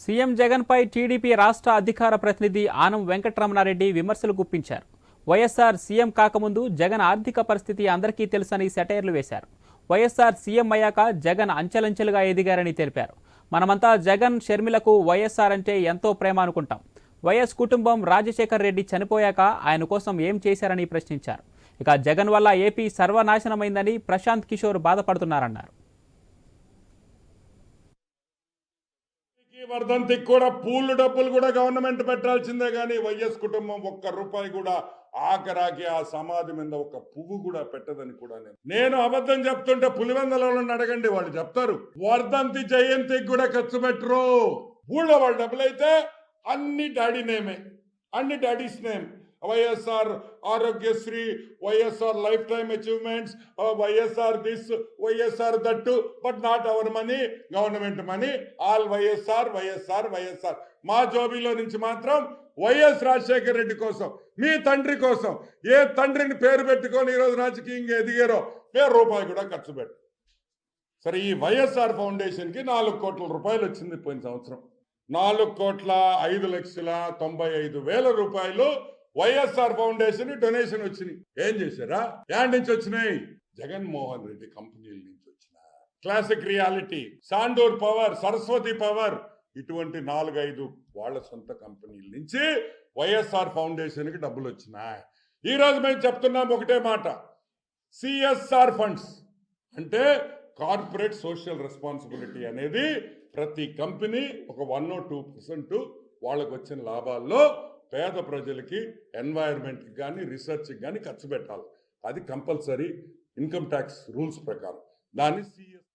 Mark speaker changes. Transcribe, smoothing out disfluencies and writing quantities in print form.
Speaker 1: CM జగన్పై TDP రాష్ట్ర అధికార ప్రతినిధి ఆనం వెంకటరమణారెడ్డి విమర్శలు గుప్పించారు. వైఎస్ఆర్ సీఎం కాకముందు జగన్ ఆర్థిక పరిస్థితి అందరికీ తెలుసని సెటైర్లు వేశారు. వైఎస్ఆర్ సీఎం అయ్యాక జగన్ అంచెలంచెలుగా ఎదిగారని తెలిపారు. మనమంతా జగన్ షర్మిలకు వైఎస్ఆర్ అంటే ఎంతో ప్రేమ అనుకుంటాం. వైఎస్ కుటుంబం రాజశేఖర్ రెడ్డి చనిపోయాక ఆయన కోసం ఏం చేశారని ప్రశ్నించారు. ఇక జగన్ వల్ల ఏపీ సర్వనాశనమైందని ప్రశాంత్ కిషోర్ బాధపడుతున్నారన్నారు.
Speaker 2: వర్ధంతికి కూడా పూలు డబ్బులు కూడా గవర్నమెంట్ పెట్టాల్సిందే కానీ వైఎస్ కుటుంబం ఒక్క రూపాయి కూడా ఆఖరాకి ఆ సమాధి మీద ఒక పువ్వు కూడా పెట్టదని కూడా నేను అబద్ధం చెప్తుంటే పులివెందులలో అడగండి, వాళ్ళు చెప్తారు. వర్ధంతి జయంతికి కూడా ఖర్చు పెట్టరు. ఊళ్ళో వాళ్ళ డబ్బులైతే అన్ని డాడీ నేమే, అన్ని daddy's name. YSR Aarogyasri, YSR life time achievements, YSR this, YSR that, but not our money, government money, all YSR YSR YSR. మా జోబీలో నుంచి మాత్రం వైఎస్ రాజశేఖర రెడ్డి కోసం, మీ తండ్రి కోసం, ఏ తండ్రిని పేరు పెట్టుకొని ఈరోజు రాజకీయంగా ఎదిగారో రూపాయి కూడా ఖర్చు పెట్టు. సరే, ఈ వైఎస్ఆర్ ఫౌండేషన్కి 4 కోట్ల రూపాయలు వచ్చింది పోయిన సంవత్సరం. 4,05,95,000 రూపాయలు వైఎస్ఆర్ ఫౌండేషన్ డొనేషన్ వచ్చినాయి. ఏం చేశారా? యాడ్ నుంచి వచ్చినాయి? జగన్మోహన్ రెడ్డి కంపెనీల నుంచి వచ్చిన classic reality, Sandur power, Saraswati power, ఇటువంటి 4-5 వాళ్ళ సొంత కంపెనీల నుంచి వైఎస్ఆర్ ఫౌండేషన్ కి డబ్బులు వచ్చినాయి. ఈ రోజు మేము చెప్తున్నాం ఒకటే మాట, సిఎస్ఆర్ ఫండ్స్ అంటే కార్పొరేట్ సోషల్ రెస్పాన్సిబిలిటీ అనేది ప్రతి కంపెనీ ఒక 1 or 2% వాళ్ళకు వచ్చిన లాభాల్లో పేద ప్రజలకి, ఎన్వైరన్మెంట్కి కానీ రీసెర్చ్కి కానీ ఖర్చు పెట్టాలి. అది కంపల్సరీ ఇన్కమ్ ట్యాక్స్ రూల్స్ ప్రకారం. దాన్ని సిఎస్